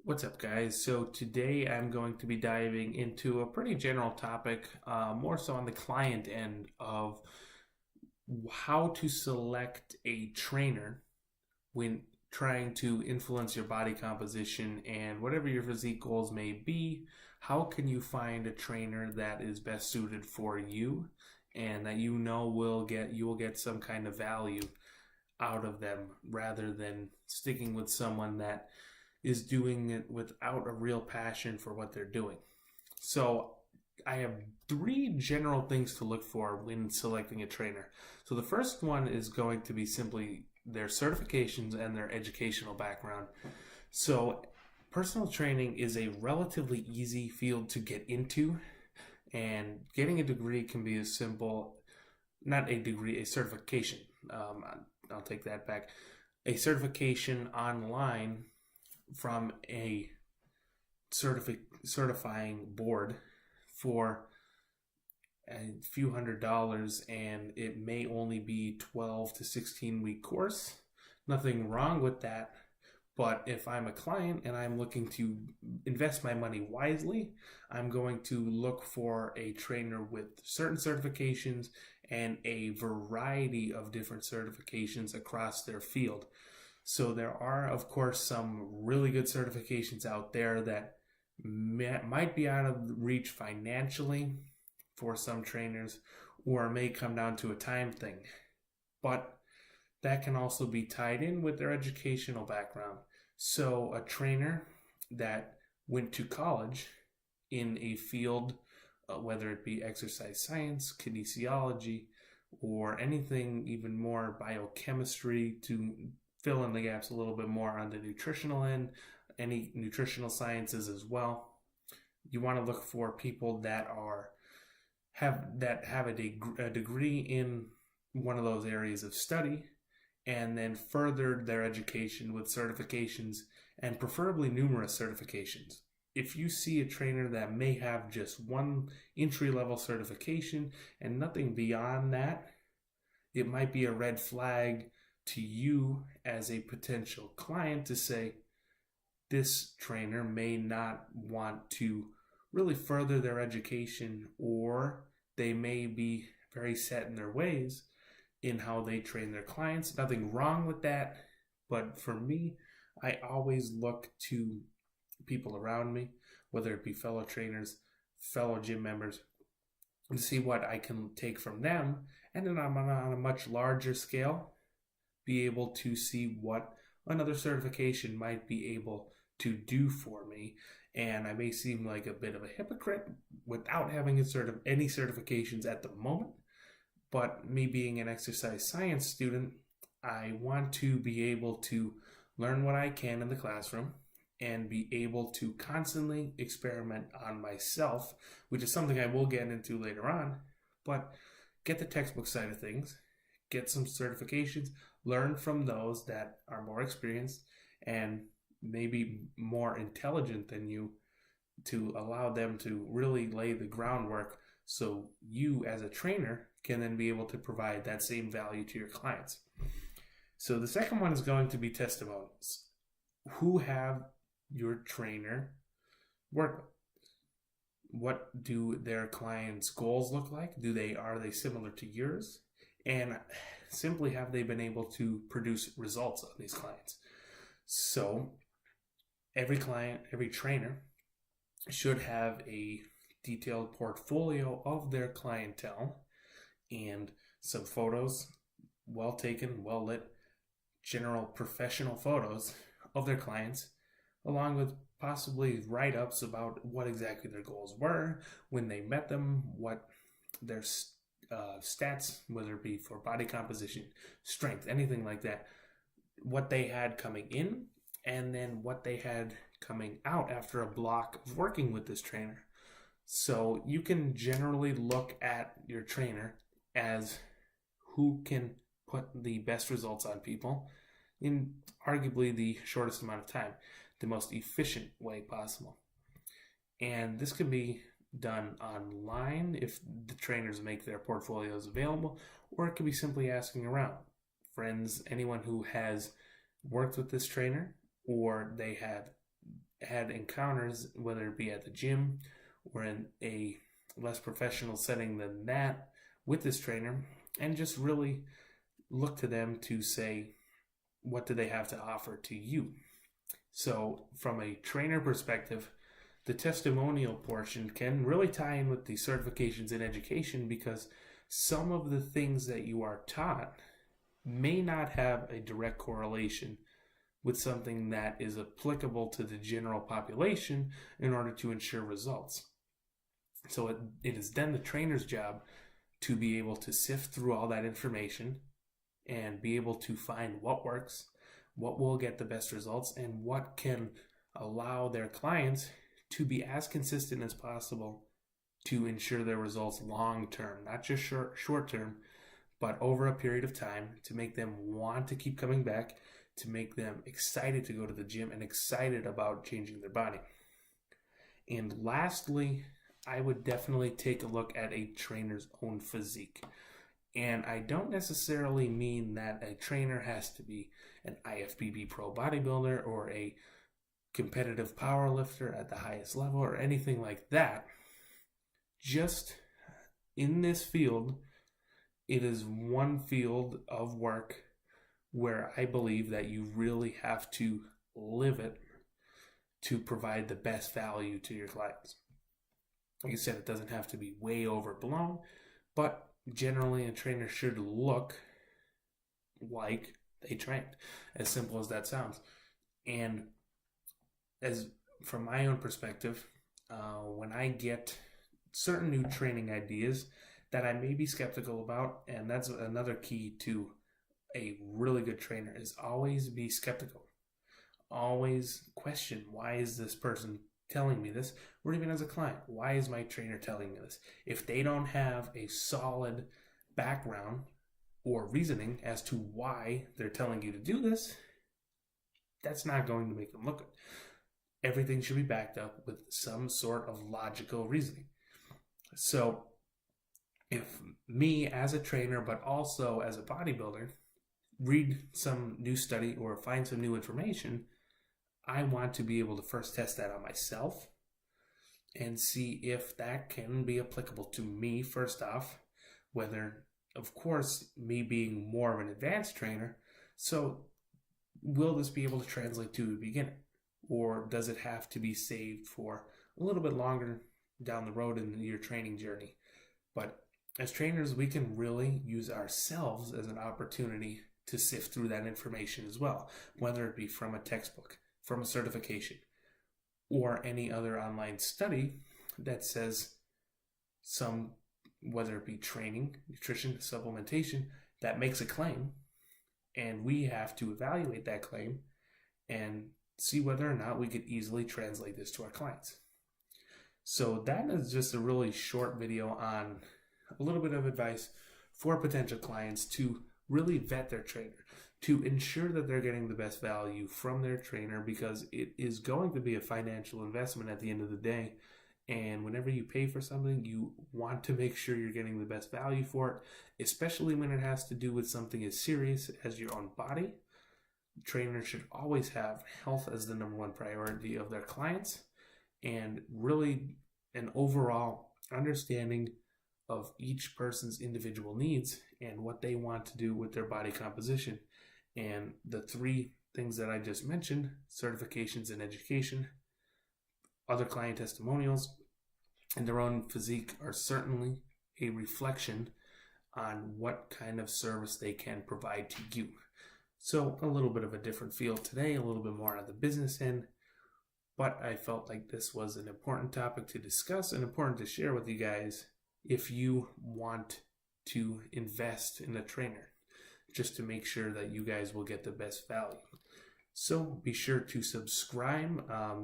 What's up, guys? So today I'm going to be diving into a pretty general topic, more so on the client end of how to select a trainer when trying to influence your body composition and whatever your physique goals may be. How can you find a trainer that is best suited for you and that you will get some kind of value out of them rather than sticking with someone that is doing it without a real passion for what they're doing. So I have three general things to look for when selecting a trainer. So the first one is going to be simply their certifications and their educational background. So personal training is a relatively easy field to get into, and getting a degree can be as simple, not a degree, a certification. Um, I'll take that back. A certification online from a certifying board for a few $100s, and it may only be 12 to 16 week course. Nothing wrong with that. But if I'm a client and I'm looking to invest my money wisely, I'm going to look for a trainer with certain certifications and a variety of different certifications across their field. So there are, of course, some really good certifications out there that might be out of reach financially for some trainers, or may come down to a time thing. But that can also be tied in with their educational background. So a trainer that went to college in a field, whether it be exercise science, kinesiology, or anything even more biochemistry to fill in the gaps a little bit more on the nutritional end, any nutritional sciences as well. You want to look for people that have a degree in one of those areas of study, and then furthered their education with certifications, and preferably numerous certifications. If you see a trainer that may have just one entry level certification and nothing beyond that, it might be a red flag to you as a potential client to say, this trainer may not want to really further their education, or they may be very set in their ways in how they train their clients. Nothing wrong with that, but for me, I always look to people around me, whether it be fellow trainers, fellow gym members, to see what I can take from them, and then I'm on a much larger scale, be able to see what another certification might be able to do for me. And I may seem like a bit of a hypocrite without having any certifications at the moment, but me being an exercise science student, I want to be able to learn what I can in the classroom and be able to constantly experiment on myself, which is something I will get into later on. But get the textbook side of things, get some certifications, learn from those that are more experienced and maybe more intelligent than you, to allow them to really lay the groundwork so you as a trainer can then be able to provide that same value to your clients. So the second one is going to be testimonials. Who have your trainer work with? What do their clients' goals look like? Are they similar to yours? And simply, have they been able to produce results on these clients? So every client, every trainer should have a detailed portfolio of their clientele and some photos, well taken, well lit, general professional photos of their clients, along with possibly write-ups about what exactly their goals were when they met them, what their stats, whether it be for body composition, strength, anything like that, what they had coming in, and then what they had coming out after a block of working with this trainer. So you can generally look at your trainer as who can put the best results on people in arguably the shortest amount of time, the most efficient way possible. And this can be done online if the trainers make their portfolios available, or it could be simply asking around friends, anyone who has worked with this trainer, or they have had encounters, whether it be at the gym or in a less professional setting than that, with this trainer, and just really look to them to say, what do they have to offer to you? So from a trainer perspective, the testimonial portion can really tie in with the certifications in education, because some of the things that you are taught may not have a direct correlation with something that is applicable to the general population in order to ensure results. So it is then the trainer's job to be able to sift through all that information and be able to find what works, what will get the best results, and what can allow their clients to be as consistent as possible to ensure their results long term, not just short term, but over a period of time, to make them want to keep coming back, to make them excited to go to the gym and excited about changing their body. And lastly, I would definitely take a look at a trainer's own physique. And I don't necessarily mean that a trainer has to be an IFBB pro bodybuilder or a competitive powerlifter at the highest level or anything like that. Just in this field, it is one field of work where I believe that you really have to live it to provide the best value to your clients. Like I said, it doesn't have to be way overblown, but generally a trainer should look like they trained, as simple as that sounds. And as from my own perspective, when I get certain new training ideas that I may be skeptical about, and that's another key to a really good trainer, is always be skeptical. Always question, why is this person telling me this? Or even as a client, why is my trainer telling me this? If they don't have a solid background or reasoning as to why they're telling you to do this, that's not going to make them look good. Everything should be backed up with some sort of logical reasoning. So if me as a trainer, but also as a bodybuilder, read some new study or find some new information, I want to be able to first test that on myself and see if that can be applicable to me first off, whether, of course, me being more of an advanced trainer, so will this be able to translate to a beginner? Or does it have to be saved for a little bit longer down the road in your training journey? But as trainers, we can really use ourselves as an opportunity to sift through that information as well, whether it be from a textbook, from a certification, or any other online study that says whether it be training, nutrition, supplementation, that makes a claim, and we have to evaluate that claim and see whether or not we could easily translate this to our clients. So that is just a really short video on a little bit of advice for potential clients to really vet their trainer, to ensure that they're getting the best value from their trainer, because it is going to be a financial investment at the end of the day. And whenever you pay for something, you want to make sure you're getting the best value for it, especially when it has to do with something as serious as your own body. Trainers should always have health as the number one priority of their clients, and really an overall understanding of each person's individual needs and what they want to do with their body composition. And the three things that I just mentioned, certifications in education, other client testimonials, and their own physique, are certainly a reflection on what kind of service they can provide to you. So a little bit of a different feel today, a little bit more on the business end, but I felt like this was an important topic to discuss and important to share with you guys if you want to invest in a trainer, just to make sure that you guys will get the best value. So be sure to subscribe.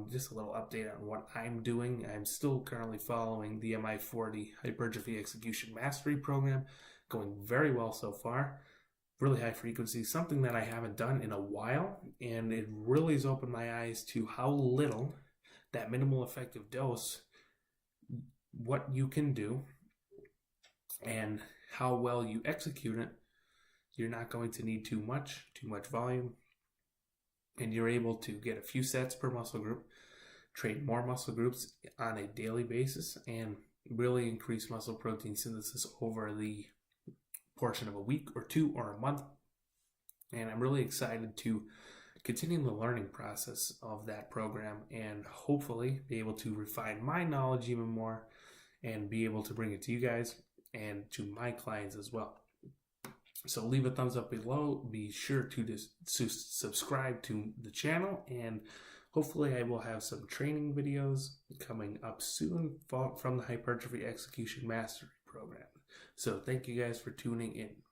Just a little update on what I'm doing. I'm still currently following the MI40 Hypertrophy Execution Mastery Program, going very well so far. Really high frequency, something that I haven't done in a while, and it really has opened my eyes to how little that minimal effective dose, what you can do, and how well you execute it. You're not going to need too much volume, and you're able to get a few sets per muscle group, train more muscle groups on a daily basis, and really increase muscle protein synthesis over the portion of a week or two or a month. And I'm really excited to continue the learning process of that program and hopefully be able to refine my knowledge even more and be able to bring it to you guys and to my clients as well. So leave a thumbs up below. Be sure to subscribe to the channel, and hopefully I will have some training videos coming up soon from the Hypertrophy Execution Mastery program. So thank you guys for tuning in.